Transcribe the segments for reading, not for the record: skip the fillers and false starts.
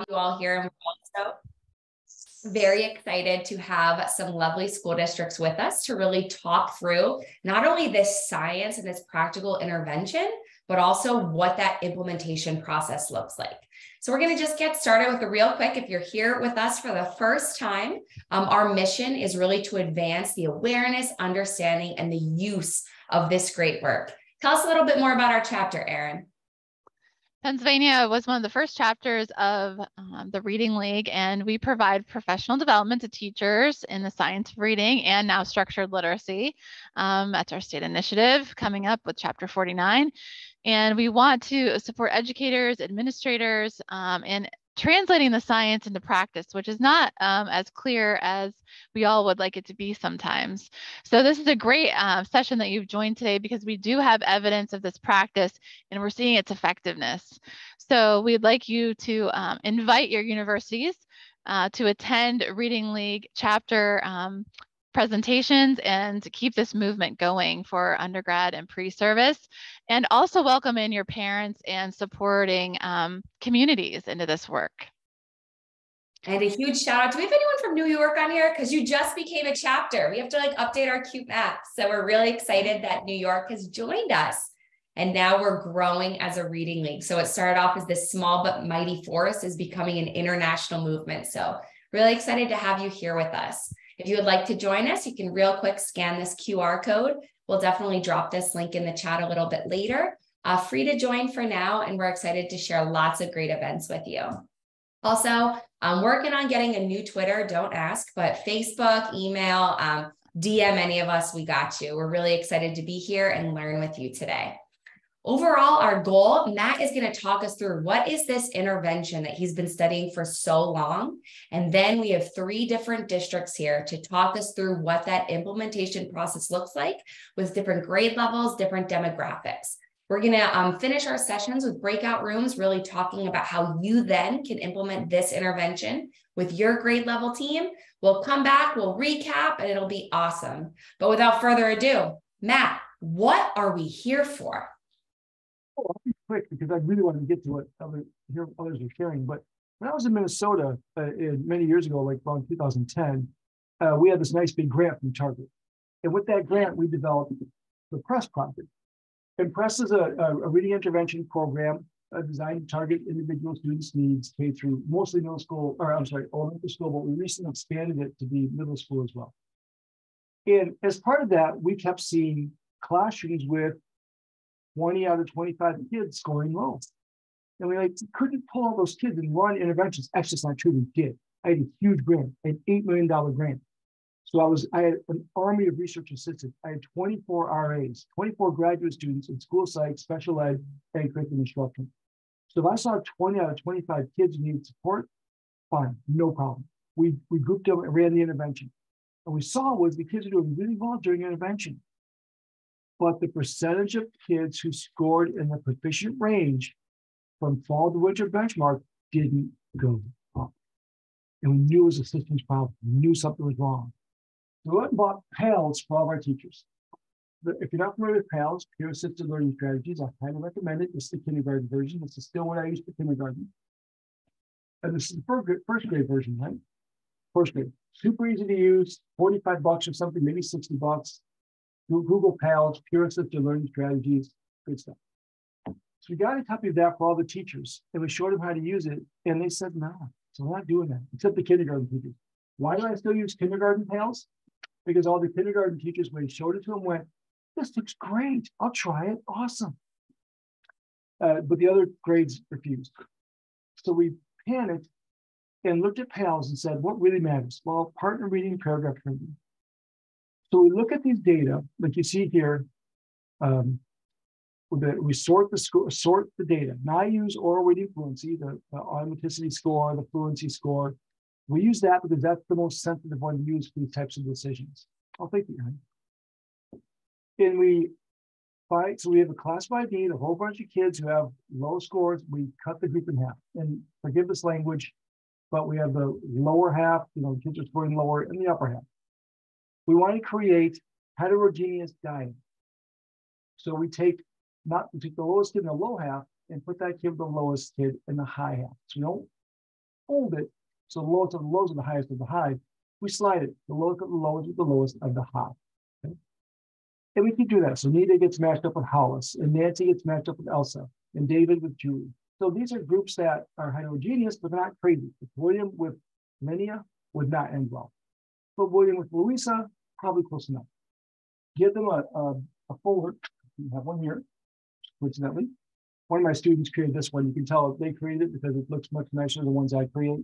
you all here. And we're also very excited to have some lovely school districts with us to really talk through not only this science and this practical intervention, but also what that implementation process looks like. So we're going to just get started with a real quick. If you're here with us for the first time, our mission is really to advance the awareness, understanding, and the use of this great work. Tell us a little bit more about our chapter, Erin. Pennsylvania was one of the first chapters of the Reading League, and we provide professional development to teachers in the science of reading and now structured literacy. That's our state initiative coming up with Chapter 49. And we want to support educators, administrators, and translating the science into practice, which is not as clear as we all would like it to be sometimes. So this is a great session that you've joined today because we do have evidence of this practice and we're seeing its effectiveness. So we'd like you to invite your universities to attend Reading League chapter presentations and to keep this movement going for undergrad and pre-service, and also welcome in your parents and supporting communities into this work. And a huge shout out. Do we have anyone from New York on here? Because you just became a chapter. We have to update our cute map. So we're really excited that New York has joined us. And now we're growing as a reading league. So it started off as this small but mighty force is becoming an international movement. So really excited to have you here with us. If you would like to join us, you can real quick scan this QR code. We'll definitely drop this link in the chat a little bit later. Free to join for now, and we're excited to share lots of great events with you. Also, I'm working on getting a new Twitter, don't ask, but Facebook, email, DM any of us, we got you. We're really excited to be here and learn with you today. Overall, our goal, Matt is going to talk us through what is this intervention that he's been studying for so long. And then we have 3 different districts here to talk us through what that implementation process looks like with different grade levels, different demographics. We're going to finish our sessions with breakout rooms, really talking about how you then can implement this intervention with your grade level team. We'll come back, we'll recap, and it'll be awesome. But without further ado, Matt, what are we here for? I'll be quick because I really wanted to get to what others are sharing. But when I was in Minnesota many years ago, like around 2010, we had this nice big grant from Target. And with that grant, we developed the PRESS project. And PRESS is a reading intervention program designed to target individual students' needs K through mostly elementary school, but we recently expanded it to be middle school as well. And as part of that, we kept seeing classrooms with 20 out of 25 kids scoring low. And we couldn't pull all those kids and run interventions. Actually, it's not true, we did. I had a huge grant, an $8 million grant. So I had an army of research assistants. I had 24 RAs, 24 graduate students in school psych, special ed, and curriculum instruction. So if I saw 20 out of 25 kids who needed support, fine, no problem. We grouped them and ran the intervention. And we saw was the kids were doing really well during intervention. But the percentage of kids who scored in the proficient range from fall to winter benchmark didn't go up. And we knew it was a systems problem. We knew something was wrong. So we went and bought PALS for all of our teachers. If you're not familiar with PALS, Peer Assisted Learning Strategies, I highly recommend it. This is the kindergarten version. This is still what I use for kindergarten. And this is the first grade version, right? First grade. Super easy to use, $45 or something, maybe $60. Google PALS, Peer Assisted Learning Strategies, good stuff. So we got a copy of that for all the teachers, and we showed them how to use it, and they said, no, so we're not doing that, except the kindergarten teachers. Why do I still use kindergarten PALS? Because all the kindergarten teachers, when he showed it to them, went, this looks great, I'll try it, awesome. But the other grades refused. So we panicked and looked at PALS and said, what really matters? Well, partner reading, paragraph reading. So we look at these data, like you see here, we sort the data. Now I use oral reading fluency, the automaticity score, the fluency score. We use that because that's the most sensitive one to use for these types of decisions. Oh, thank you, honey. And so we have a classified need, a whole bunch of kids who have low scores. We cut the group in half. And forgive this language, but we have the lower half, kids are scoring lower, and the upper half. We want to create heterogeneous diet. So we take the lowest kid in the low half and put that kid, the lowest kid, in the high half. So fold it. So the lowest of the lows are the highest of the high. We slide it. The lowest of the lows is the lowest of the high. Okay? And we can do that. So Nita gets matched up with Hollis, and Nancy gets matched up with Elsa, and David with Julie. So these are groups that are heterogeneous, but they're not crazy. If William with Linnea would not end well. But William with Louisa, probably close enough. Give them a folder. You have one here, coincidentally. One of my students created this one. You can tell they created it because it looks much nicer than the ones I create.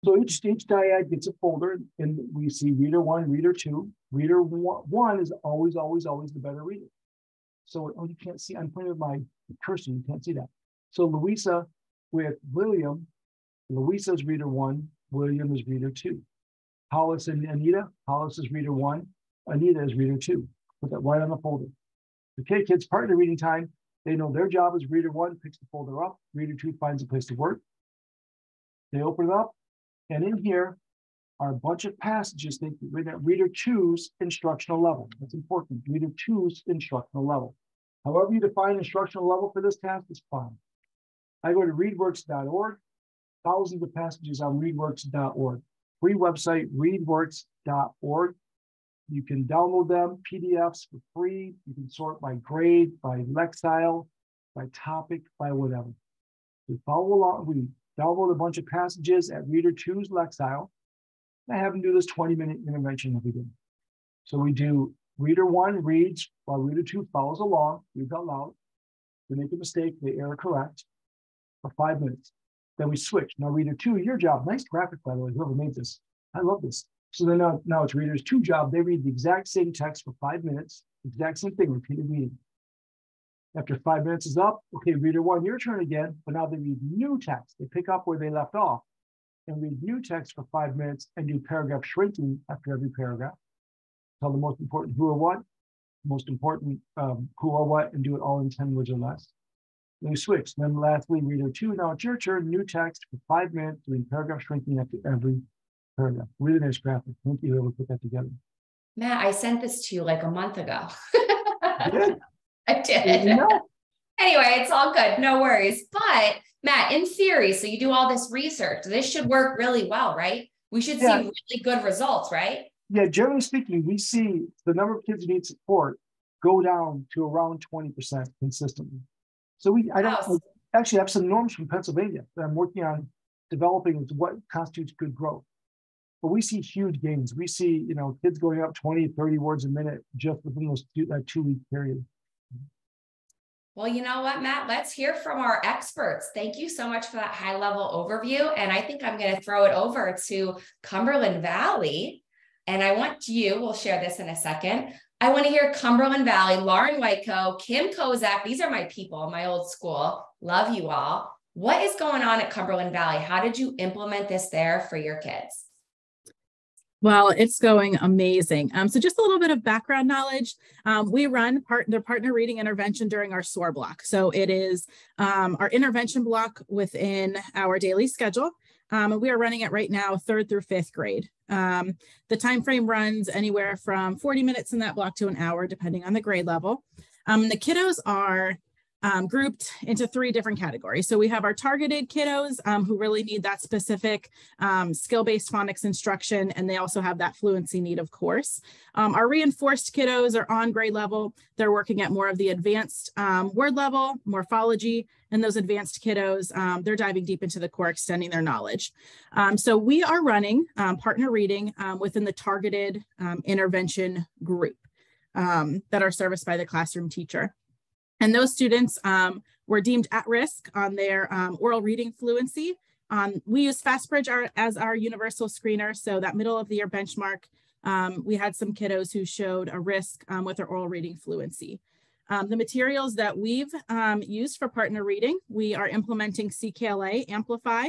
So each dyad gets a folder, and we see reader 1, reader 2. Reader 1 is always the better reader. So, oh, you can't see, I'm pointing with my cursor, you can't see that. So Louisa with William, Louisa's reader 1, William is reader 2. Hollis and Anita, Hollis is reader 1, Anita is reader 2. Put that right on the folder. Okay, kids, partner reading time. They know their job is reader 1 picks the folder up, reader 2 finds a place to work. They open it up, and in here are a bunch of passages. They reader 2's instructional level. That's important. Reader 2's instructional level. However you define instructional level for this task is fine. I go to readworks.org, thousands of passages on readworks.org. Free website, readworks.org. You can download them, PDFs for free. You can sort by grade, by Lexile, by topic, by whatever. We follow along. We download a bunch of passages at Reader 2's Lexile. I have them do this 20-minute intervention every day. So we do Reader 1 reads while Reader 2 follows along, reads out loud. They make a mistake, they error correct for 5 minutes. Then we switch. Now Reader 2, your job, nice graphic by the way, whoever made this. I love this. So then now it's Reader's 2 job. They read the exact same text for 5 minutes, exact same thing, repeated reading. After 5 minutes is up, okay, Reader 1, your turn again, but now they read new text. They pick up where they left off and read new text for 5 minutes and do paragraph shrinking after every paragraph. Tell the most important who or what, most important who or what, and do it all in 10 words or less. Then we switch. Then lastly, Reader 2, now it's your turn, new text for 5 minutes, doing paragraph shrinking after every paragraph. Really nice graphic. Thank you, whoever put that together. Matt, I sent this to you like a month ago. Did? I did. No. Anyway, it's all good. No worries. But Matt, in theory, so you do all this research. This should work really well, right? We should see really good results, right? Yeah, generally speaking, we see the number of kids who need support go down to around 20% consistently. So I actually have some norms from Pennsylvania that I'm working on developing what constitutes good growth. But we see huge gains. We see, kids going up 20, 30 words a minute just within that 2-week period. Well, you know what, Matt, let's hear from our experts. Thank you so much for that high level overview. And I think I'm going to throw it over to Cumberland Valley. And I want we'll share this in a second. I want to hear Cumberland Valley, Lauren Whiteco, Kim Kozak. These are my people, my old school. Love you all. What is going on at Cumberland Valley? How did you implement this there for your kids? Well, it's going amazing. So just a little bit of background knowledge. We run the partner reading intervention during our SOAR block. So it is our intervention block within our daily schedule. And we are running it right now, 3rd through 5th grade. The time frame runs anywhere from 40 minutes in that block to an hour, depending on the grade level. The kiddos are grouped into 3 different categories. So we have our targeted kiddos who really need that specific skill-based phonics instruction, and they also have that fluency need, of course. Our reinforced kiddos are on grade level. They're working at more of the advanced word level, morphology, and those advanced kiddos, they're diving deep into the core, extending their knowledge. So we are running partner reading within the targeted intervention group that are serviced by the classroom teacher. And those students were deemed at risk on their oral reading fluency. We use FastBridge as our universal screener. So that middle of the year benchmark, we had some kiddos who showed a risk with their oral reading fluency. The materials that we've used for partner reading, we are implementing CKLA Amplify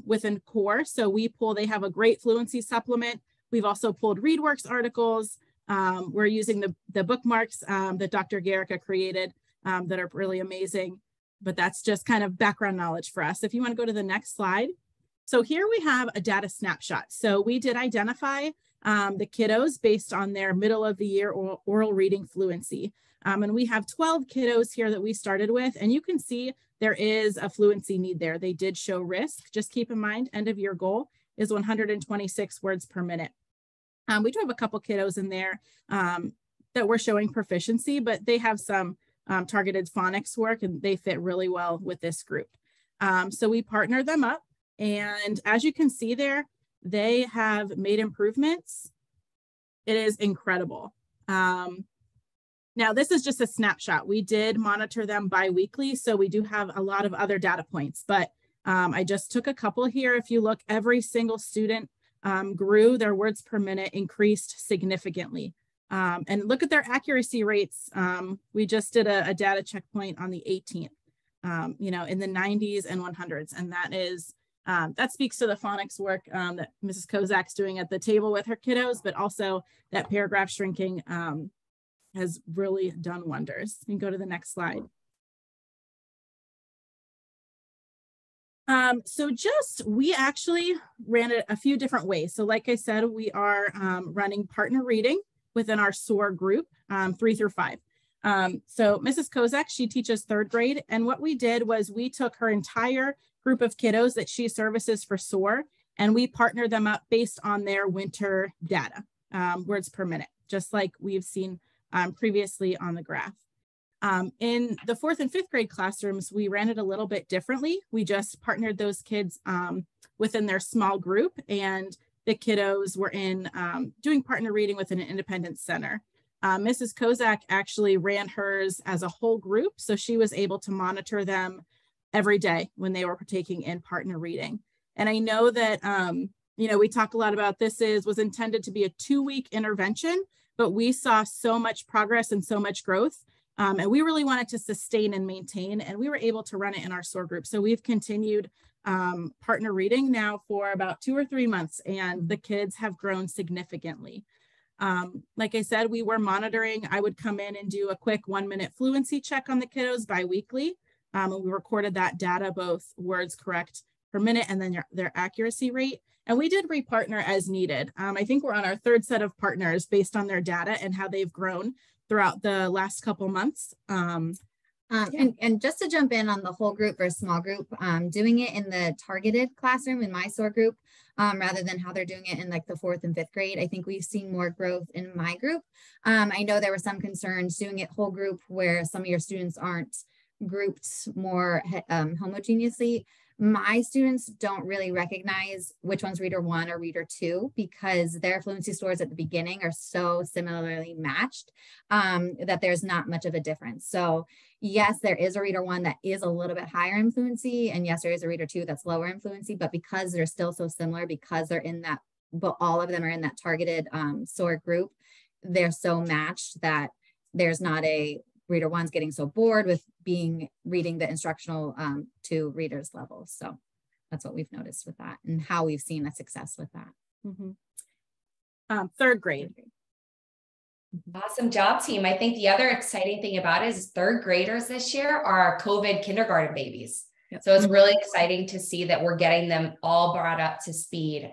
within core. So they have a great fluency supplement. We've also pulled ReadWorks articles. We're using the bookmarks that Dr. Garrica created that are really amazing, but that's just kind of background knowledge for us. If you want to go to the next slide. So here we have a data snapshot. So we did identify the kiddos based on their middle of the year oral reading fluency. And we have 12 kiddos here that we started with, and you can see there is a fluency need there. They did show risk. Just keep in mind, end of year goal is 126 words per minute. We do have a couple kiddos in there that we're showing proficiency, but they have some targeted phonics work, and they fit really well with this group. So we partner them up, and as you can see there, they have made improvements. It is incredible. Now, this is just a snapshot. We did monitor them bi-weekly, so we do have a lot of other data points, but I just took a couple here. If you look, every single student grew, their words per minute increased significantly. And look at their accuracy rates. We just did a data checkpoint on the 18th, you know, in the 90s and 100s. And that is, that speaks to the phonics work that Mrs. Kozak's doing at the table with her kiddos, but also that paragraph shrinking has really done wonders. You can go to the next slide. We actually ran it a few different ways. So like I said, we are running partner reading within our SOAR group, 3 through 5. So Mrs. Kozak, she teaches 3rd grade. And what we did was we took her entire group of kiddos that she services for SOAR, and we partnered them up based on their winter data, words per minute, just like we've seen previously on the graph. In the 4th and 5th grade classrooms, we ran it a little bit differently. We just partnered those kids within their small group, and the kiddos were in doing partner reading within an independent center. Mrs. Kozak actually ran hers as a whole group, so she was able to monitor them every day when they were partaking in partner reading. And I know that, you know, we talk a lot about this was intended to be a 2-week intervention, but we saw so much progress and so much growth. And we really wanted to sustain and maintain, and we were able to run it in our SOAR group. So we've continued partner reading now for about 2 or 3 months, and the kids have grown significantly. Like I said, we were monitoring. I would come in and do a quick 1-minute fluency check on the kiddos bi-weekly. And we recorded that data, both words correct per minute and then their accuracy rate. And we did repartner as needed. I think we're on our 3rd set of partners based on their data and how they've grown throughout the last couple months. And just to jump in on the whole group versus small group, doing it in the targeted classroom in my SOAR group, rather than how they're doing it in like the 4th and 5th grade, I think we've seen more growth in my group. I know there were some concerns doing it whole group where some of your students aren't grouped more homogeneously. My students don't really recognize which one's reader 1 or reader 2 because their fluency scores at the beginning are so similarly matched that there's not much of a difference. So yes, there is a reader 1 that is a little bit higher in fluency, and yes, there is a reader 2 that's lower in fluency, but because they're still so similar, because they're in that, but all of them are in that targeted SOAR group, they're so matched that there's not a reader 1's getting so bored with reading the instructional to readers level. So that's what we've noticed with that and how we've seen a success with that. Mm-hmm. 3rd grade. Awesome job, team. I think the other exciting thing about it is 3rd graders this year are COVID kindergarten babies. Yep. So it's really exciting to see that we're getting them all brought up to speed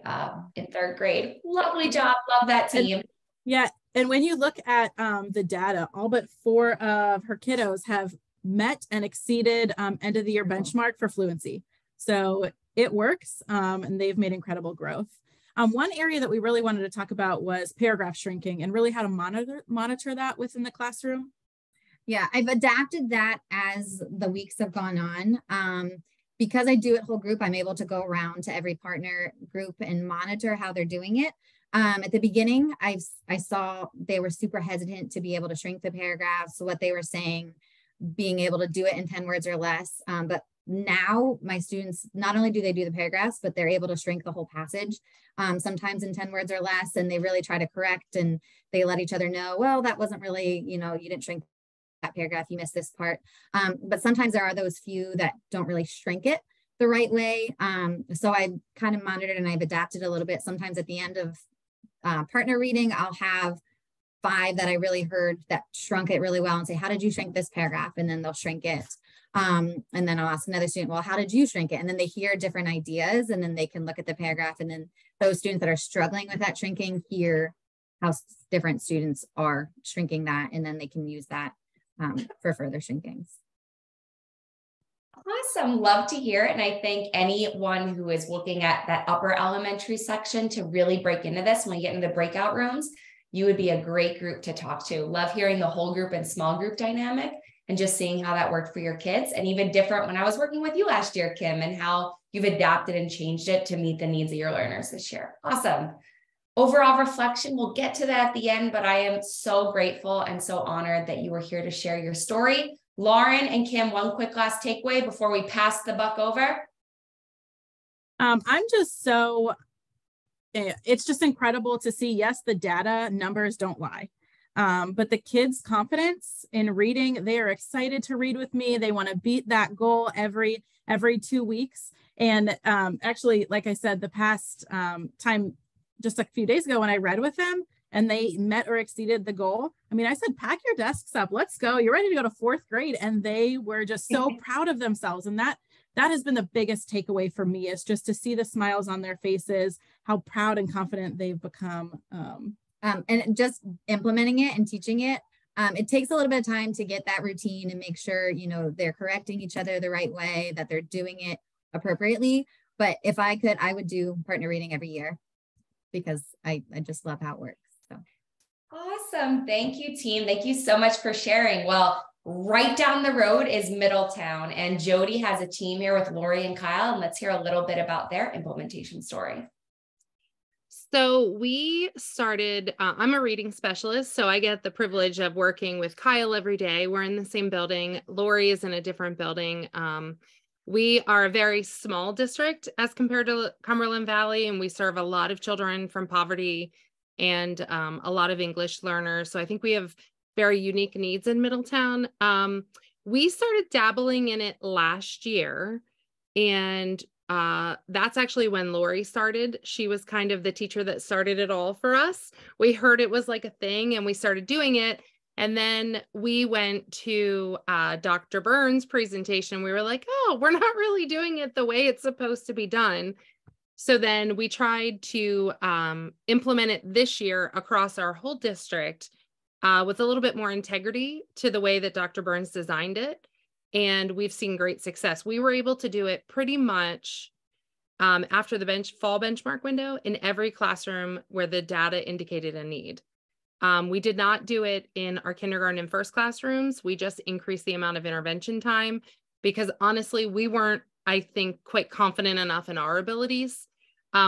in 3rd grade. Lovely job. Love that team. Yeah. And when you look at the data, all but 4 of her kiddos have met and exceeded end of the year benchmark for fluency. So it works, and they've made incredible growth. One area that we really wanted to talk about was paragraph shrinking and really how to monitor that within the classroom. Yeah, I've adapted that as the weeks have gone on. Because I do it whole group, I'm able to go around to every partner group and monitor how they're doing it. At the beginning, I saw they were super hesitant to be able to shrink the paragraphs. So what they were saying, being able to do it in 10 words or less. But now my students, not only do they do the paragraphs, but they're able to shrink the whole passage, sometimes in 10 words or less. And they really try to correct, and they let each other know, well, that wasn't really, you know, you didn't shrink that paragraph, you missed this part. But sometimes there are those few that don't really shrink it the right way. So I've kind of monitored and I've adapted a little bit. Sometimes at the end of partner reading, I'll have 5 that I really heard that shrunk it really well and say, how did you shrink this paragraph? And then they'll shrink it. And then I'll ask another student, well, how did you shrink it? And then they hear different ideas, and then they can look at the paragraph, and then those students that are struggling with that shrinking hear how different students are shrinking that, and then they can use that for further shrinkings. Awesome. Love to hear it. And I think anyone who is looking at that upper elementary section to really break into this, when we get into the breakout rooms, you would be a great group to talk to. Love hearing the whole group and small group dynamic and just seeing how that worked for your kids. And even different when I was working with you last year, Kim, and how you've adapted and changed it to meet the needs of your learners this year. Awesome. Overall reflection, we'll get to that at the end, but I am so grateful and so honored that you were here to share your story. Lauren and Kim, one quick last takeaway before we pass the buck over. I'm just so, it's just incredible to see, yes, the data numbers don't lie, but the kids' confidence in reading, they are excited to read with me. They want to beat that goal every 2 weeks. And actually, like I said, the past time, just a few days ago when I read with them, and they met or exceeded the goal. I mean, I said, pack your desks up, let's go. You're ready to go to 4th grade. And they were just so proud of themselves. And that has been the biggest takeaway for me, is just to see the smiles on their faces, how proud and confident they've become. And just implementing it and teaching it. It takes a little bit of time to get that routine and make sure, you know, they're correcting each other the right way, that they're doing it appropriately. But if I could, I would do partner reading every year, because I just love how it works. So Awesome. Thank you, team. Thank you so much for sharing. Well, right down the road is Middletown, and Jody has a team here with Lori and Kyle, and let's hear a little bit about their implementation story. So we started, I'm a reading specialist, so I get the privilege of working with Kyle every day. We're in the same building. Lori is in a different building. We are a very small district as compared to Cumberland Valley, and we serve a lot of children from poverty and a lot of English learners. So I think we have very unique needs in Middletown. We started dabbling in it last year, and that's actually when Lori started. She was kind of the teacher that started it all for us. We heard it was like a thing and we started doing it. And then we went to Dr. Burns' presentation. We were like, oh, we're not really doing it the way it's supposed to be done. So then we tried to implement it this year across our whole district with a little bit more integrity to the way that Dr. Burns designed it. And we've seen great success. We were able to do it pretty much after the fall benchmark window in every classroom where the data indicated a need. We did not do it in our kindergarten and first classrooms. We just increased the amount of intervention time because honestly, we weren't, I think, quite confident enough in our abilities.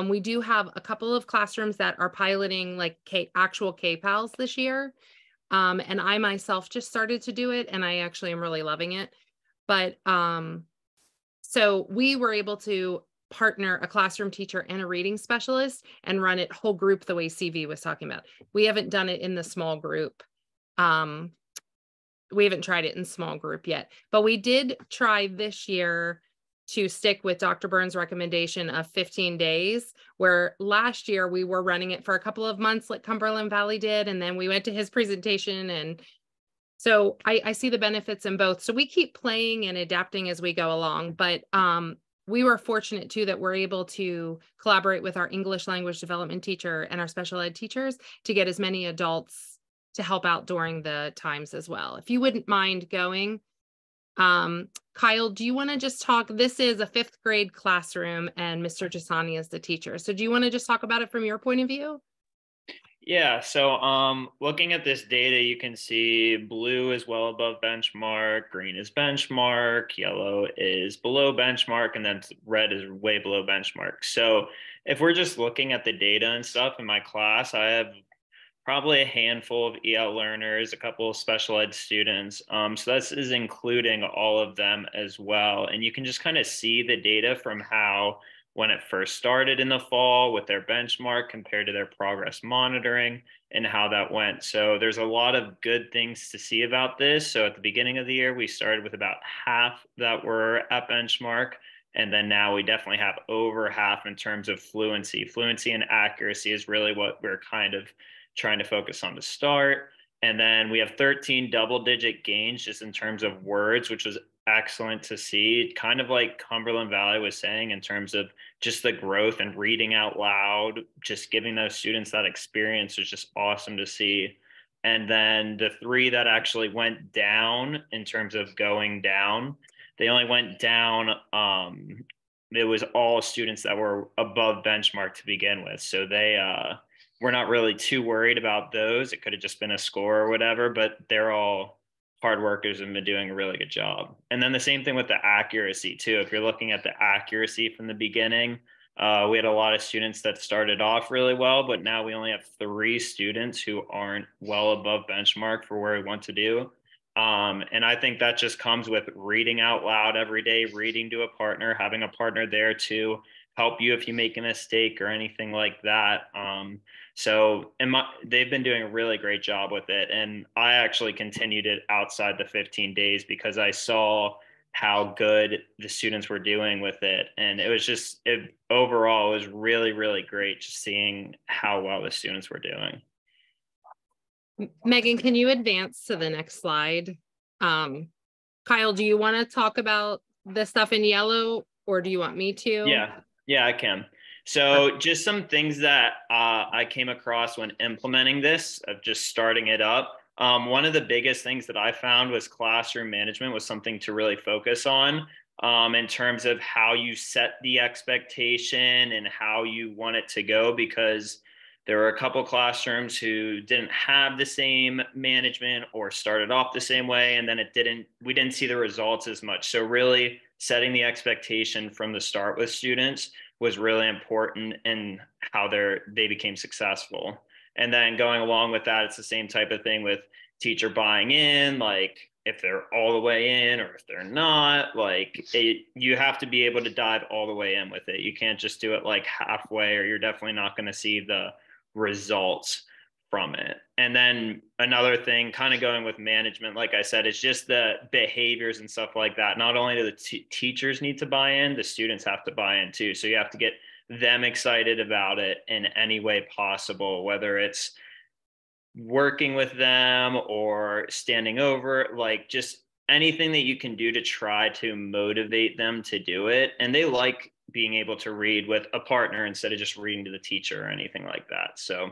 We do have a couple of classrooms that are piloting like actual K-PALs this year. And I myself just started to do it, and I actually am really loving it. But so we were able to partner a classroom teacher and a reading specialist and run it whole group the way CV was talking about. We haven't done it in the small group. We haven't tried it in small group yet, but we did try this year to stick with Dr. Burns' recommendation of 15 days, where last year we were running it for a couple of months like Cumberland Valley did. And then we went to his presentation, and so I see the benefits in both. So we keep playing and adapting as we go along, but we were fortunate too that we're able to collaborate with our English language development teacher and our special ed teachers to get as many adults to help out during the times as well. If you wouldn't mind going, Kyle, do you want to just talk? This is a 5th grade classroom and Mr. Jasani is the teacher. So do you want to just talk about it from your point of view? Yeah, so looking at this data, you can see blue is well above benchmark, green is benchmark, yellow is below benchmark, and then red is way below benchmark. So if we're just looking at the data and stuff in my class, I have probably a handful of EL learners, a couple of special ed students. So this is including all of them as well. And you can just kind of see the data from how when it first started in the fall with their benchmark compared to their progress monitoring and how that went. So there's a lot of good things to see about this. So at the beginning of the year, we started with about half that were at benchmark. And then now we definitely have over half in terms of fluency. Fluency and accuracy is really what we're kind of trying to focus on to start. And then we have 13 double-digit gains just in terms of words, which was excellent to see, kind of like Cumberland Valley was saying in terms of just the growth and reading out loud, just giving those students that experience was just awesome to see. And then the 3 that actually went down in terms of going down, they only went down. It was all students that were above benchmark to begin with. So they were not really too worried about those. It could have just been a score or whatever, but they're all hard workers and been doing a really good job. And then the same thing with the accuracy too. If you're looking at the accuracy from the beginning, we had a lot of students that started off really well, but now we only have 3 students who aren't well above benchmark for where we want to do. And I think that just comes with reading out loud every day, reading to a partner, having a partner there to help you if you make a mistake or anything like that. They've been doing a really great job with it. And I actually continued it outside the 15 days because I saw how good the students were doing with it. And it was just, overall, it was really, really great just seeing how well the students were doing. Megan, can you advance to the next slide? Kyle, do you want to talk about the stuff in yellow or do you want me to? Yeah, I can. So just some things that I came across when implementing this, of just starting it up. One of the biggest things that I found was classroom management was something to really focus on in terms of how you set the expectation and how you want it to go, because there were a couple classrooms who didn't have the same management or started off the same way, and then we didn't see the results as much. So really setting the expectation from the start with students was really important in how they became successful. And then going along with that, it's the same type of thing with teacher buying in, like if they're all the way in or if they're not, you have to be able to dive all the way in with it. You can't just do it like halfway, or you're definitely not going to see the results from it. And then another thing, kind of going with management, like I said, it's just the behaviors and stuff like that. Not only do the teachers need to buy in, the students have to buy in too. So you have to get them excited about it in any way possible, whether it's working with them or standing over, like just anything that you can do to try to motivate them to do it. And they like being able to read with a partner instead of just reading to the teacher or anything like that. So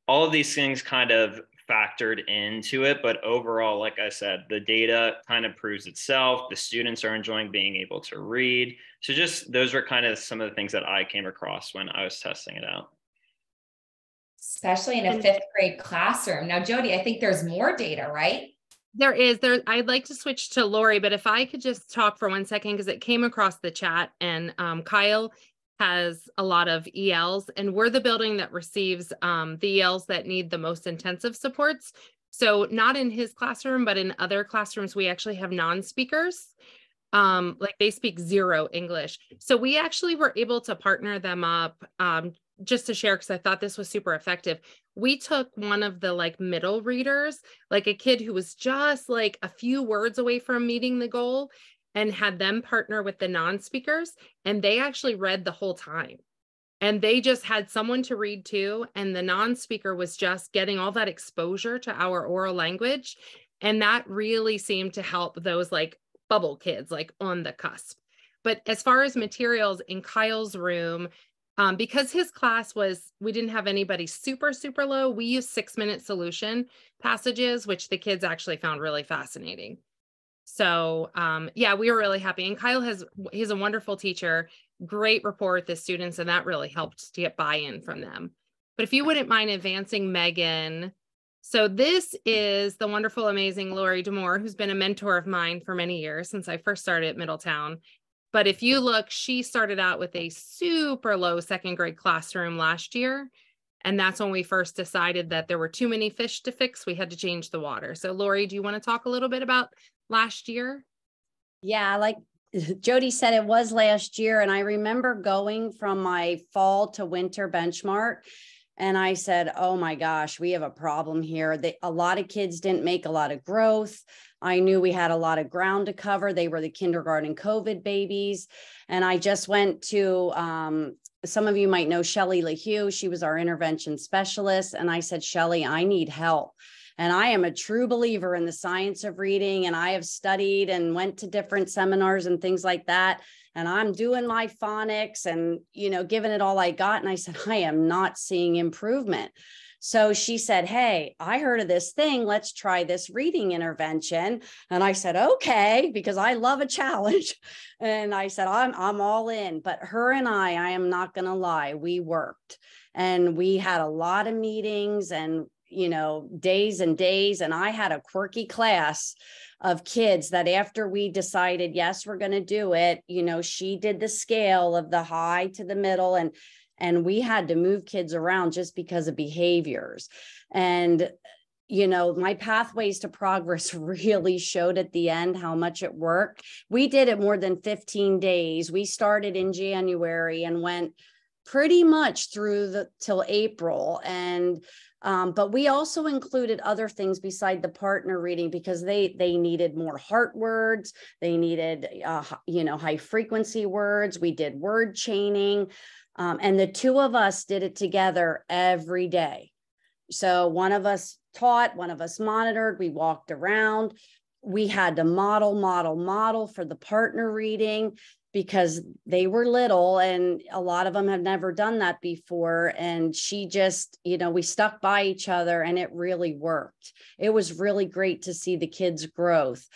all of these things kind of factored into it, but overall, like I said, the data kind of proves itself. The students are enjoying being able to read. So just those were kind of some of the things that I came across when I was testing it out. Especially in a 5th grade classroom. Now, Jody, I think there's more data, right? There is. I'd like to switch to Lori, but if I could just talk for 1 second, because it came across the chat, and Kyle has a lot of ELs, and we're the building that receives the ELs that need the most intensive supports. So not in his classroom, but in other classrooms, we actually have non-speakers. Like they speak 0 English. So we actually were able to partner them up, just to share, because I thought this was super effective. We took one of the middle readers, like a kid who was just like a few words away from meeting the goal, and had them partner with the non-speakers, and they actually read the whole time. And they just had someone to read to, and the non-speaker was just getting all that exposure to our oral language. And that really seemed to help those bubble kids, on the cusp. But as far as materials in Kyle's room, because his class we didn't have anybody super, super low, we used 6-minute solution passages, which the kids actually found really fascinating. So yeah, we were really happy. And Kyle he's a wonderful teacher, great rapport with the students, and that really helped to get buy-in from them. But if you wouldn't mind advancing, Megan. So this is the wonderful, amazing Lori D'Amour, who's been a mentor of mine for many years since I first started at Middletown. But if you look, she started out with a super low 2nd grade classroom last year. And that's when we first decided that there were too many fish to fix. We had to change the water. So Lori, do you want to talk a little bit about last year? Yeah, like Jody said, it was last year. And I remember going from my fall to winter benchmark. And I said, oh my gosh, we have a problem here. A lot of kids didn't make a lot of growth. I knew we had a lot of ground to cover. They were the kindergarten COVID babies. And I just went to, some of you might know Shelly LaHue. She was our intervention specialist. And I said, Shelly, I need help. And I am a true believer in the science of reading. And I have studied and went to different seminars and things like that. And I'm doing my phonics and, giving it all I got. And I said, I am not seeing improvement. So she said, hey, I heard of this thing. Let's try this reading intervention. And I said, okay, because I love a challenge. And I said, I'm all in. But her and I am not going to lie, we worked and we had a lot of meetings and, you know, days and days. And I had a quirky class of kids that after we decided, yes, we're going to do it, you know, she did the scale of the high to the middle, and we had to move kids around just because of behaviors. And, you know, my pathways to progress really showed at the end how much it worked. We did it more than 15 days. We started in January and went pretty much through till April. And but we also included other things beside the partner reading because they needed more heart words. They needed, you know, high frequency words. We did word chaining. And the two of us did it together every day. So one of us taught, one of us monitored, we walked around. We had to model for the partner reading because they were little and a lot of them have never done that before. And she just, you know, we stuck by each other and it really worked. It was really great to see the kids' growth.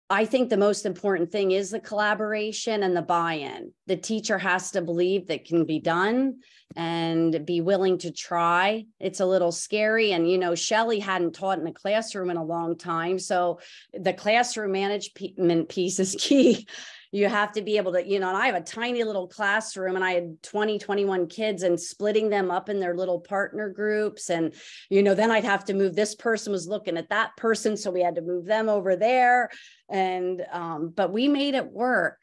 I think the most important thing is the collaboration and the buy-in. The teacher has to believe that can be done and be willing to try. It's a little scary. And, you know, Shelley hadn't taught in a classroom in a long time. So the classroom management piece is key. You have to be able to, you know, and I have a tiny little classroom and I had 20, 21 kids and splitting them up in their little partner groups. And, you know, then I'd have to move, this person was looking at that person. So we had to move them over there. And, but we made it work.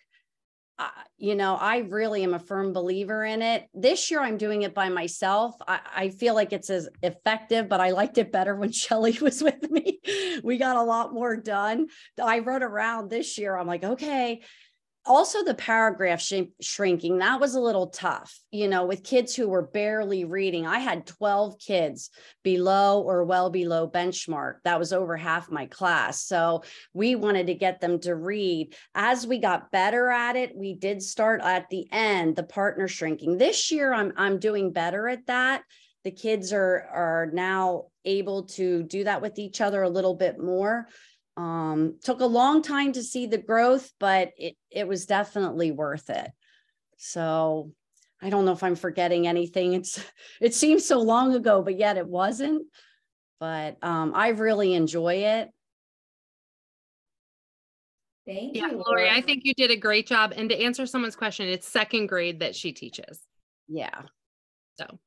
You know, I really am a firm believer in it. This year, I'm doing it by myself. I feel like it's as effective, but I liked it better when Shelley was with me. We got a lot more done. I wrote around this year. I'm like, okay. Also, the paragraph shrinking, that was a little tough, you know, with kids who were barely reading. I had 12 kids below or well below benchmark. That was over half my class. So we wanted to get them to read. As we got better at it, we did start at the end, the partner shrinking. This year, I'm doing better at that. The kids are now able to do that with each other a little bit more. Took a long time to see the growth, but it was definitely worth it. So I don't know if I'm forgetting anything. It seems so long ago, but yet it wasn't. But I really enjoy it. Thank Yeah, you, Lori, I think you did a great job. And to answer someone's question, it's second grade that she teaches. Yeah. So.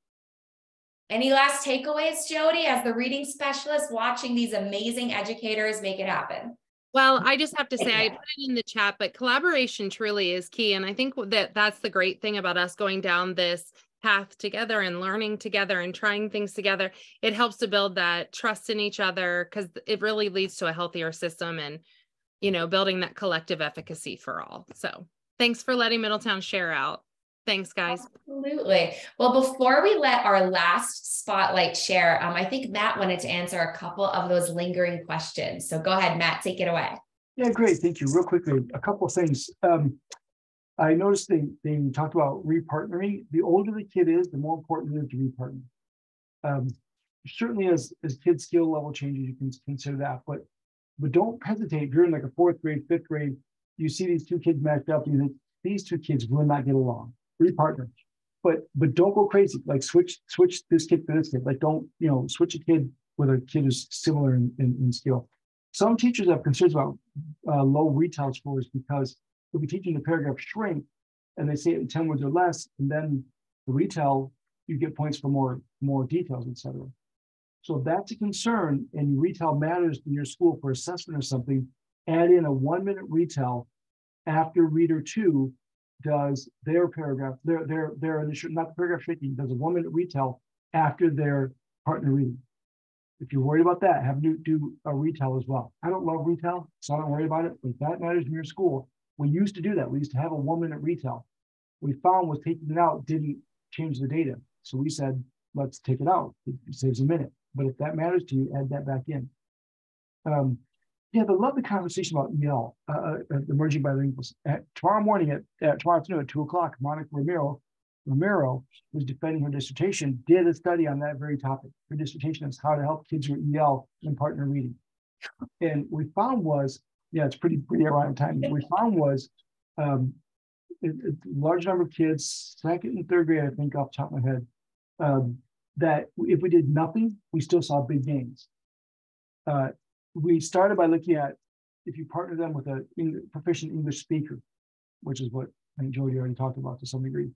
Any last takeaways, Jody, as the reading specialist watching these amazing educators make it happen? Well, I just have to say, I put it in the chat, but collaboration truly is key. And I think that's the great thing about us going down this path together and learning together and trying things together. It helps to build that trust in each other because it really leads to a healthier system and, you know, building that collective efficacy for all. So thanks for letting Middletown share out. Thanks, guys. Absolutely. Well, before we let our last spotlight share, I think Matt wanted to answer a couple of those lingering questions. So go ahead, Matt, take it away. Yeah, great. Thank you. Real quickly, a couple of things. I noticed they talked about repartnering. The older the kid is, the more important it is to repartner. Certainly as kids' skill level changes, you can consider that, but don't hesitate. If you're in like a 4th grade, 5th grade, you see these two kids matched up, and you think these two kids will not get along. Repartner, but don't go crazy. Like switch this kid to this kid. Like don't, you know, switch a kid with a kid who's similar in skill. Some teachers have concerns about low retail scores because they'll be teaching the paragraph shrink and they say it in 10 words or less, and then the retail, you get points for more details, etc. So if that's a concern and retail matters in your school for assessment or something, add in a 1-minute retail after reader 2 does their paragraph, their initial, not the paragraph shrinking, does a 1-minute retail after their partner reading. If you're worried about that, have them do a retail as well. I don't love retail, so I don't worry about it. But if that matters in your school, we used to do that. We used to have a 1-minute retail. We found was taking it out didn't change the data. So we said, let's take it out. It saves a minute. But if that matters to you, add that back in. Yeah, I love the conversation about EL, emerging bilinguals. Tomorrow morning tomorrow afternoon at 2:00, Monica Romero Romero, who's defending her dissertation, did a study on that very topic. Her dissertation is how to help kids with EL in partner reading. And we found was, yeah, it's pretty around time. What we found was a large number of kids, second and third grade, I think off the top of my head, that if we did nothing, we still saw big gains. We started by looking at if you partner them with a proficient English speaker, which is what I think Jody already talked about to some degree.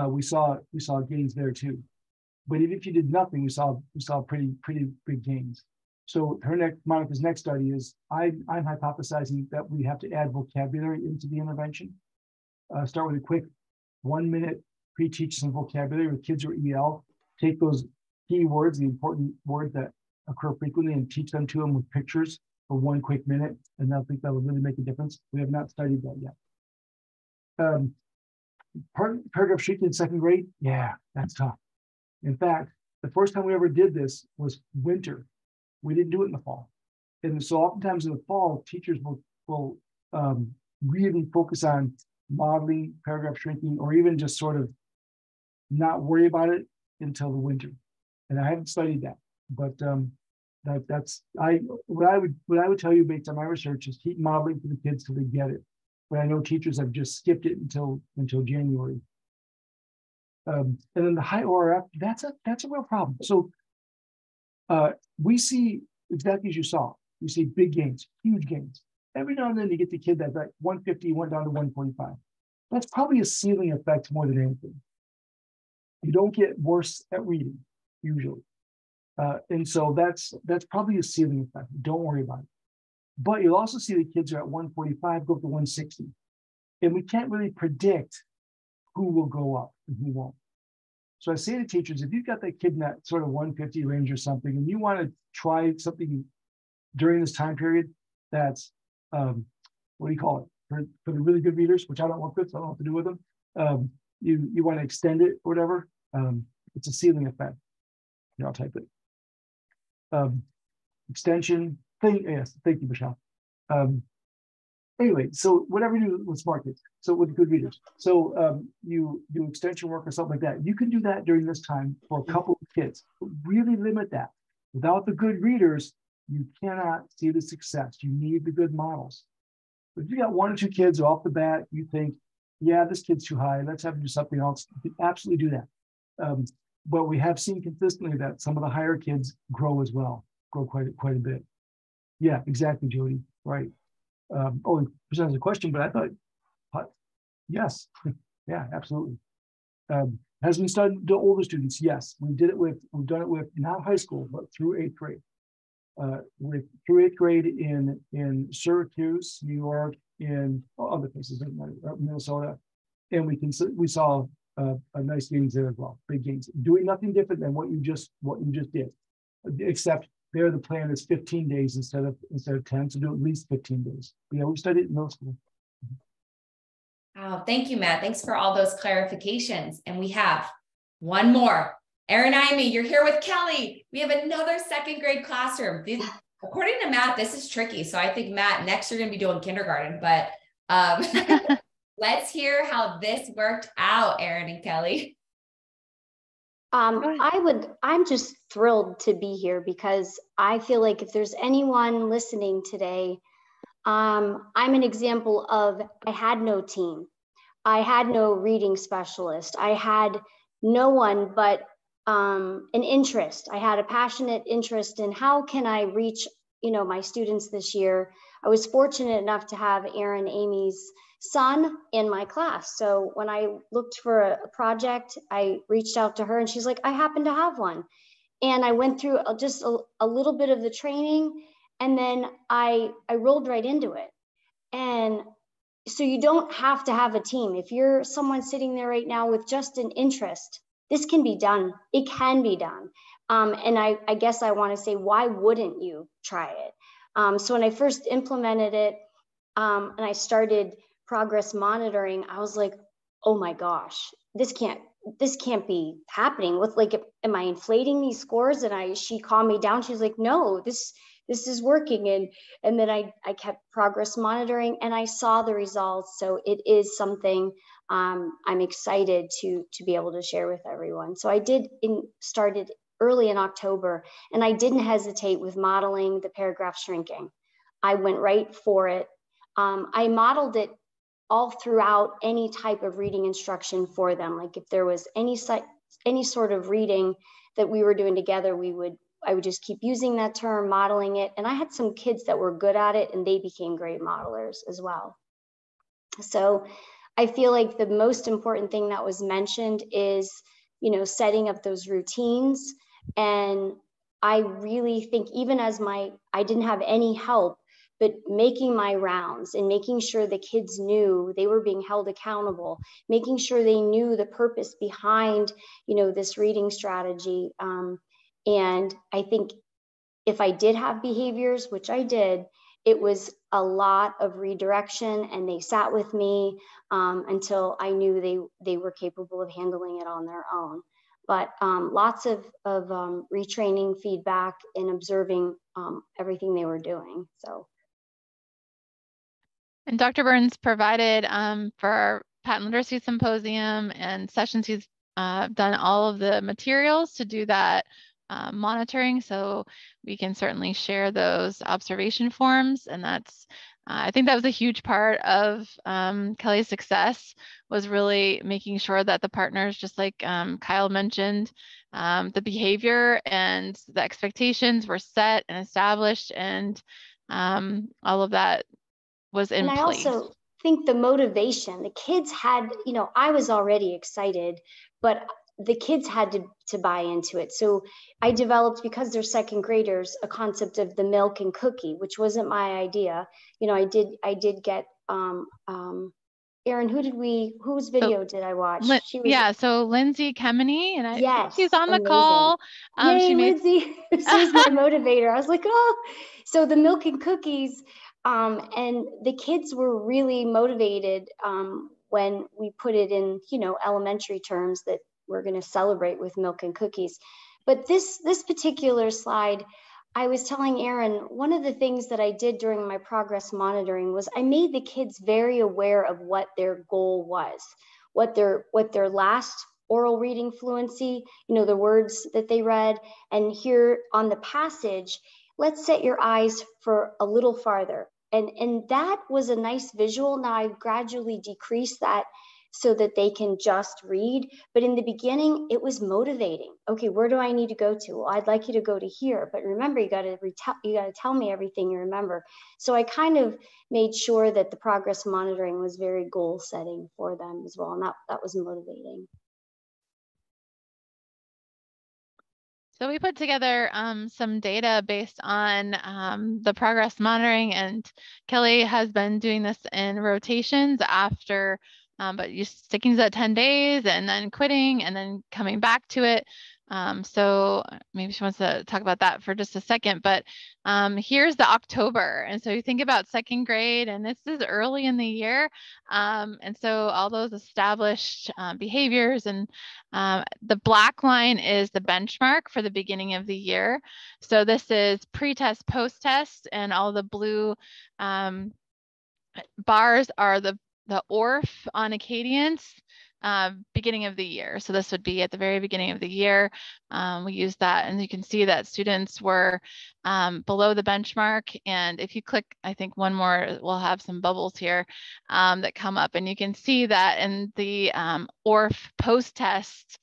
We saw gains there too. But even if you did nothing, we saw pretty big gains. So Monica's next study is I'm hypothesizing that we have to add vocabulary into the intervention. Start with a quick 1 minute pre-teach some vocabulary with kids or EL. Take those key words, the important words that occur frequently, and teach them to them with pictures for 1 quick minute. And I think that would really make a difference. We have not studied that yet. Paragraph shrinking in second grade, yeah, that's tough. In fact, the first time we ever did this was winter. We didn't do it in the fall. And so oftentimes in the fall, teachers will really focus on modeling paragraph shrinking, or even just sort of not worry about it until the winter. And I haven't studied that, but what I would tell you based on my research is keep modeling for the kids till they get it. But I know teachers have just skipped it until January. And then the high ORF, that's a real problem. So we see exactly as you saw. We see big gains, huge gains. Every now and then you get the kid that 150 went down to 145. That's probably a ceiling effect more than anything. You don't get worse at reading usually. And so that's probably a ceiling effect. Don't worry about it. But you'll also see the kids are at 145 go up to 160. And we can't really predict who will go up and who won't. So I say to teachers, if you've got that kid in that sort of 150 range or something, and you want to try something during this time period, that's, what do you call it? For the really good readers, which I don't work with, so I don't know what to do with them. You want to extend it or whatever. It's a ceiling effect. Here, I'll type it. Extension thing. Yes, thank you, Michelle. Anyway, so whatever you do with smart kids, so with good readers. So you do extension work or something like that. You can do that during this time for a couple of kids. But really limit that. Without the good readers, you cannot see the success. You need the good models. If you got 1 or 2 kids off the bat, you think, yeah, this kid's too high, let's have him do something else. You can absolutely do that. But we have seen consistently that some of the higher kids grow as well, grow quite a bit. Yeah, exactly, Jody. Right. It presents a question, but I thought, yes, yeah, absolutely. Has been studied the older students? Yes, we've done it with not high school, but through 8th grade. Through 8th grade in Syracuse, New York, in other places, Minnesota, and we saw a nice gains there as well, big gains. Doing nothing different than what you just did, except there the plan is 15 days instead of 10, so do at least 15 days. But yeah, we studied in middle school. Wow, thank you, Matt. Thanks for all those clarifications. And we have one more. Erin Imy, you're here with Kelly. We have another 2nd grade classroom. According to Matt, this is tricky. So I think, Matt, next you're going to be doing kindergarten. But let's hear how this worked out, Erin and Kelly. I'm just thrilled to be here because I feel like if there's anyone listening today, I'm an example of I had no team. I had no reading specialist. I had no one but an interest. I had a passionate interest in how can I reach, my students this year. I was fortunate enough to have Erin Amy's son in my class. So when I looked for a project, I reached out to her and she's like, I happen to have one. And I went through just a little bit of the training and then I rolled right into it. And so you don't have to have a team. If you're someone sitting there right now with just an interest, this can be done. It can be done. And I guess I want to say, why wouldn't you try it? So when I first implemented it and I started progress monitoring, I was like, oh my gosh, this can't be happening. With am I inflating these scores? And she calmed me down. She was like, no, this is working. And then I kept progress monitoring and I saw the results. So it is something I'm excited to be able to share with everyone. So I started early in October, and I didn't hesitate with modeling the paragraph shrinking. I went right for it. I modeled it all throughout any type of reading instruction for them. Like if there was any sort of reading that we were doing together, I would just keep using that term, modeling it. And I had some kids that were good at it, and they became great modelers as well. So I feel like the most important thing that was mentioned is, setting up those routines. And I really think even as I didn't have any help, but making my rounds and making sure the kids knew they were being held accountable, making sure they knew the purpose behind, this reading strategy. And I think if I did have behaviors, which I did, it was a lot of redirection, and they sat with me until I knew they were capable of handling it on their own. But lots of retraining, feedback, and observing everything they were doing. So. And Dr. Burns provided for our Patent Literacy Symposium and sessions, he's done all of the materials to do that monitoring. So we can certainly share those observation forms. And that's, I think that was a huge part of Kelly's success, was really making sure that the partners, just like Kyle mentioned, the behavior and the expectations were set and established, and all of that was in place. And I also think the motivation, the kids had, I was already excited, but the kids had to buy into it. So I developed, because they're second graders, a concept of the milk and cookie, which wasn't my idea. I did get, Erin, whose video did I watch? So Lindsay Kemeny, and I think she's on the amazing call. Yay, Lindsay. She's my motivator. I was like, so the milk and cookies, and the kids were really motivated when we put it in, elementary terms, that we're going to celebrate with milk and cookies. But this particular slide, I was telling Erin, one of the things that I did during my progress monitoring was I made the kids very aware of what their goal was, what their last oral reading fluency, the words that they read. And here on the passage, let's set your eyes for a little farther. And that was a nice visual. Now I've gradually decreased that so that they can just read. But in the beginning, it was motivating. Okay, where do I need to go to? Well, I'd like you to go to here, but remember, you got to tell me everything you remember. So I kind of made sure that the progress monitoring was very goal setting for them as well. And that was motivating. So we put together some data based on the progress monitoring, and Kelly has been doing this in rotations after, but you're sticking to that 10 days and then quitting and then coming back to it. So maybe she wants to talk about that for just a second, but here's the October. And so you think about second grade, and this is early in the year. And so all those established behaviors, and the black line is the benchmark for the beginning of the year. So this is pre-test, post-test, and all the blue bars are the ORF on Acadience. Beginning of the year. So this would be at the very beginning of the year. We use that, and you can see that students were below the benchmark. And if you click, I think one more, we'll have some bubbles here that come up, and you can see that in the ORF post-test,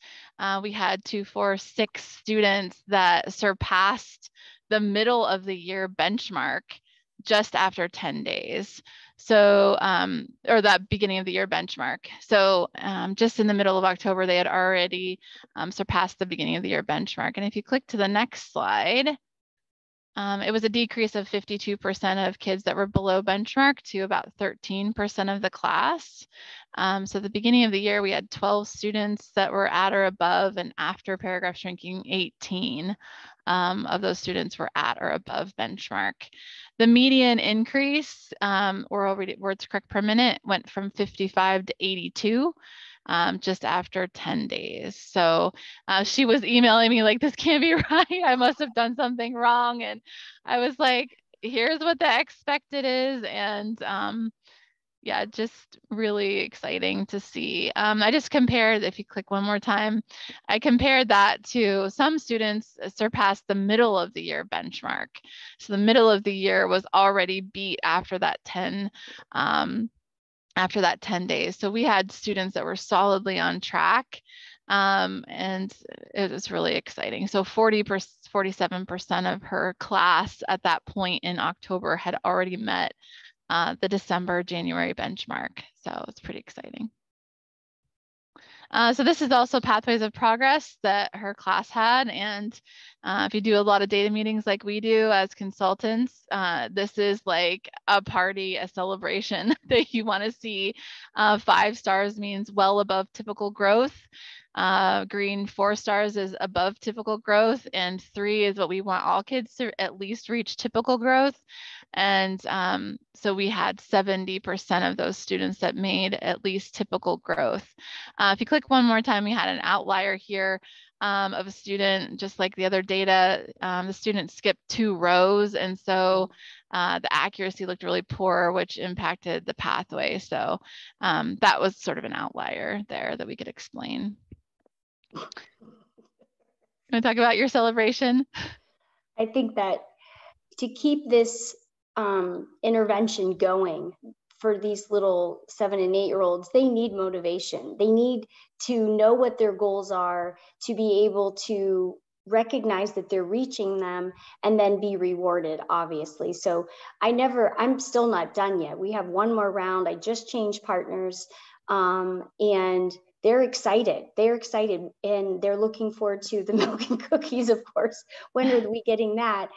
we had 2, 4, 6 students that surpassed the middle of the year benchmark just after 10 days. So, or that beginning of the year benchmark. So just in the middle of October, they had already surpassed the beginning of the year benchmark. And if you click to the next slide, it was a decrease of 52% of kids that were below benchmark to about 13% of the class. So the beginning of the year, we had 12 students that were at or above, and after paragraph shrinking, 18 of those students were at or above benchmark. The median increase, oral words correct per minute, went from 55 to 82. Just after 10 days. So she was emailing me like, this can't be right. I must have done something wrong. And I was like, here's what the expected is. And Yeah, just really exciting to see. I just compared, if you click one more time, I compared that to some students surpassed the middle of the year benchmark. So the middle of the year was already beat after that 10 days. So we had students that were solidly on track. And it was really exciting. So 47% of her class at that point in October had already met the December, January benchmark. So it's pretty exciting. So this is also Pathways of Progress that her class had. And if you do a lot of data meetings like we do as consultants, this is like a party, a celebration that you want to see. 5 stars means well above typical growth. Green 4 stars is above typical growth, and 3 is what we want all kids to at least reach typical growth. And so we had 70% of those students that made at least typical growth. If you click one more time, we had an outlier here of a student, just like the other data. The student skipped 2 rows, and so the accuracy looked really poor, which impacted the pathway. So that was sort of an outlier there that we could explain. Want to talk about your celebration? I think that to keep this intervention going for these little 7 and 8-year-olds, they need motivation. They need to know what their goals are, to be able to recognize that they're reaching them, and then be rewarded, obviously. So I'm still not done yet. We have one more round. I just changed partners, and they're excited. They're excited, and they're looking forward to the milk and cookies, of course. When are we getting that?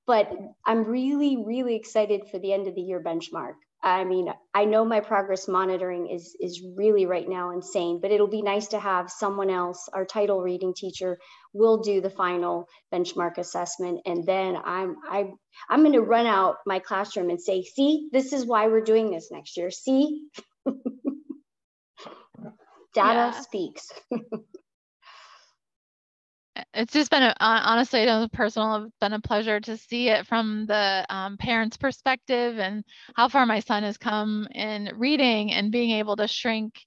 But I'm really, really excited for the end of the year benchmark. I mean, I know my progress monitoring is really right now insane, but it'll be nice to have someone else, our title reading teacher, will do the final benchmark assessment. And then I'm going to run out my classroom and say, see, this is why we're doing this next year. See, data speaks. It's just been, honestly, it's been a pleasure to see it from the parents' perspective and how far my son has come in reading and being able to shrink.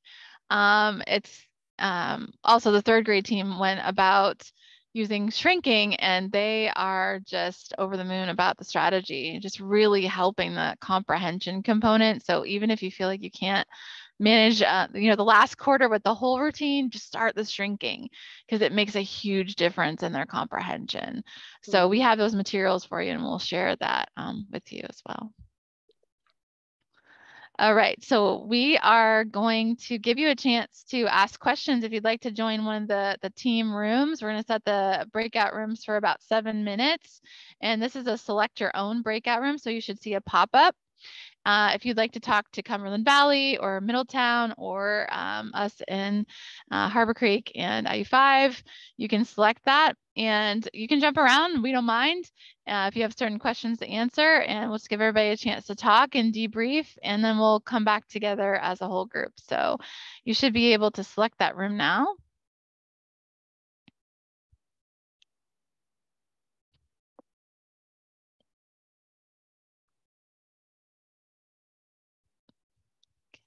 It's also the 3rd grade team went about using shrinking, and they are just over the moon about the strategy, just really helping the comprehension component. So even if you feel like you can't manage the last quarter with the whole routine, just start the shrinking, because it makes a huge difference in their comprehension. So we have those materials for you, and we'll share that with you as well. All right, so we are going to give you a chance to ask questions if you'd like to join one of the team rooms. We're going to set the breakout rooms for about 7 minutes, and this is a select your own breakout room, so you should see a pop-up. If you'd like to talk to Cumberland Valley or Middletown or us in Harbor Creek and IU5, you can select that, and you can jump around. We don't mind if you have certain questions to answer, and we'll just give everybody a chance to talk and debrief, and then we'll come back together as a whole group. So you should be able to select that room now.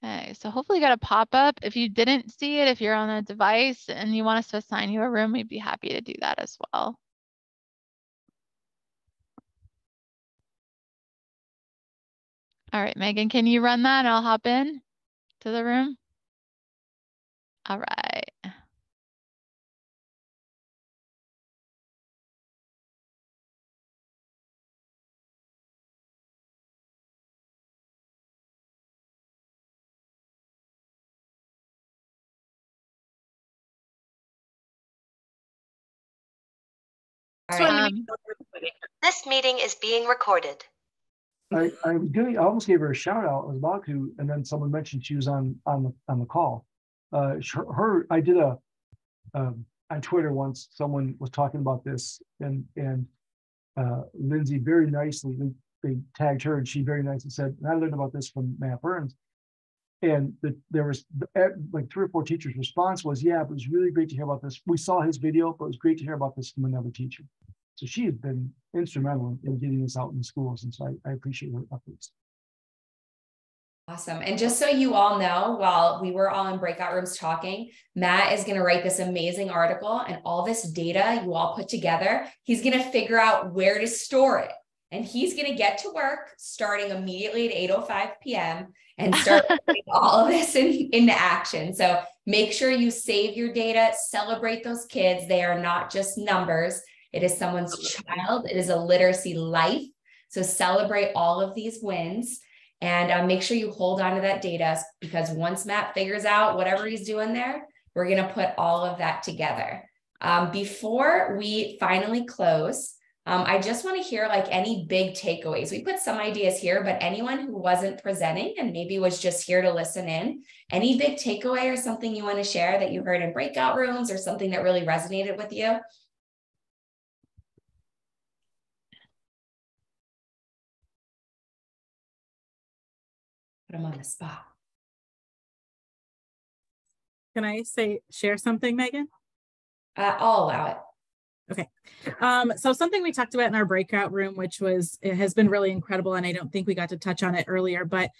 Okay, so hopefully you got a pop-up. If you didn't see it, if you're on a device and you want us to assign you a room, we'd be happy to do that as well. All right, Megan, can you run that and I'll hop in to the room? All right. This meeting is being recorded. I almost gave her a shout out. I was about to, and then someone mentioned she was on the call. I did on Twitter once. Someone was talking about this, and Lindsay very nicely, they tagged her, and she very nicely said, and I learned about this from Matt Burns. And there was like 3 or 4 teachers' response was, yeah, it was really great to hear about this. We saw his video, but it was great to hear about this from another teacher. So she has been instrumental in getting this out in the schools. And so I appreciate her efforts. Awesome. And just so you all know, while we were all in breakout rooms talking, Matt is going to write this amazing article, and all this data you all put together, he's going to figure out where to store it. And he's going to get to work starting immediately at 8:05 p.m. and start putting all of this into action. So make sure you save your data, celebrate those kids. They are not just numbers. It is someone's child. It is a literacy life. So celebrate all of these wins. And make sure you hold on to that data, because once Matt figures out whatever he's doing there, we're going to put all of that together. Before we finally close, I just want to hear like any big takeaways. We put some ideas here, but anyone who wasn't presenting and maybe was just here to listen in, any big takeaway or something you want to share that you heard in breakout rooms or something that really resonated with you? Put them on the spot. Can I share something, Megan? I'll allow it. Okay. So something we talked about in our breakout room, which it has been really incredible, and I don't think we got to touch on it earlier, but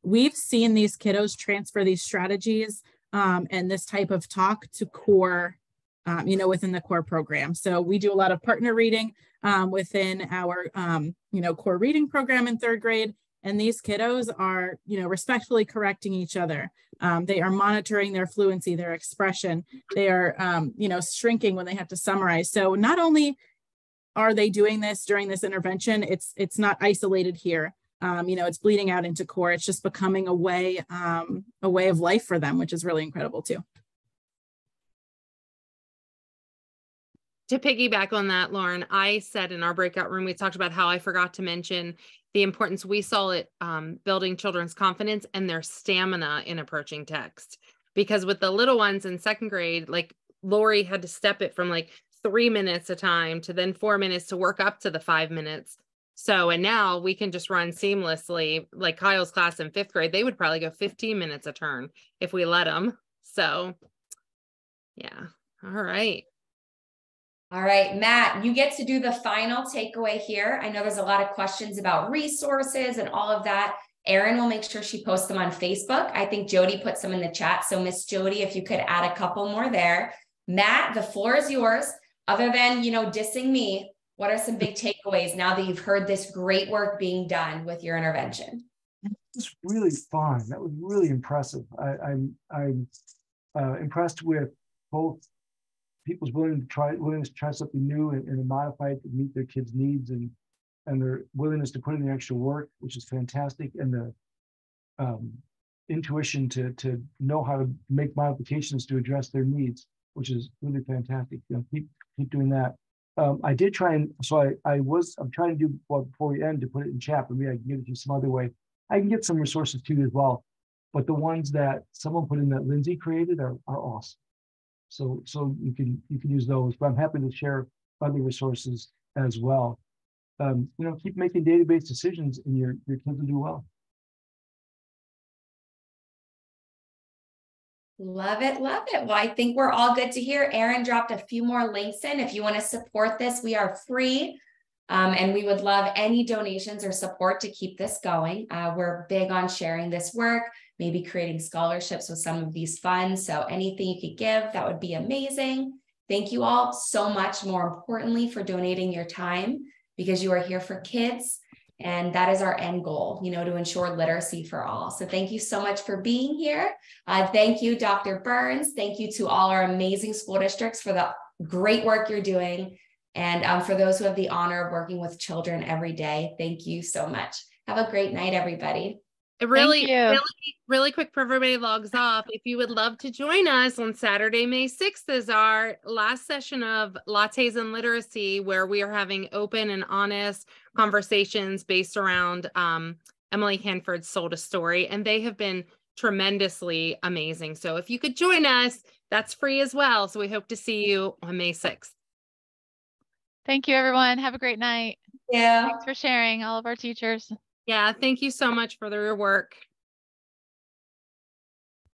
we've seen these kiddos transfer these strategies and this type of talk to core, within the core program. So we do a lot of partner reading within our, core reading program in 3rd grade. And these kiddos are, respectfully correcting each other. They are monitoring their fluency, their expression. They are, shrinking when they have to summarize. So not only are they doing this during this intervention, it's not isolated here. It's bleeding out into core. It's just becoming a way of life for them, which is really incredible too. To piggyback on that, Lauren, I said in our breakout room, we talked about how I forgot to mention the importance we saw it building children's confidence and their stamina in approaching text. Because with the little ones in 2nd grade, like Lori had to step it from like 3 minutes a time to then 4 minutes to work up to the 5 minutes. So, and now we can just run seamlessly, like Kyle's class in 5th grade, they would probably go 15 minutes a turn if we let them. So yeah. All right. All right, Matt, you get to do the final takeaway here. I know there's a lot of questions about resources and all of that. Erin will make sure she posts them on Facebook. I think Jody put some in the chat. So Miss Jody, if you could add a couple more there. Matt, the floor is yours. Other than, dissing me, what are some big takeaways now that you've heard this great work being done with your intervention? It's really fun. That was really impressive. I'm impressed with both people's willingness to try something new and modify it to meet their kids' needs, and their willingness to put in the extra work, which is fantastic, and the intuition to know how to make modifications to address their needs, which is really fantastic. Keep doing that. I did try, and so I'm trying to do, well, before we end, to put it in chat, but maybe I can get it to you some other way. I can get some resources too as well, but the ones that someone put in that Lindsay created are awesome. So you can use those, but I'm happy to share other resources as well. Keep making database decisions, and your kids will do well. Love it. Love it. Well, I think we're all good to hear. Erin dropped a few more links in. If you want to support this, we are free. And we would love any donations or support to keep this going. We're big on sharing this work, maybe creating scholarships with some of these funds. So anything you could give, that would be amazing. Thank you all so much, more importantly, for donating your time, because you are here for kids. And that is our end goal, to ensure literacy for all. So thank you so much for being here. Thank you, Dr. Burns. Thank you to all our amazing school districts for the great work you're doing. And for those who have the honor of working with children every day, thank you so much. Have a great night, everybody. Really quick for everybody logs off. If you would love to join us on Saturday, May 6th is our last session of Lattes and Literacy, where we are having open and honest conversations based around Emily Hanford's Sold a Story. And they have been tremendously amazing. So if you could join us, that's free as well. So we hope to see you on May 6th. Thank you, everyone. Have a great night. Yeah. Thanks for sharing, all of our teachers. Yeah, thank you so much for your work.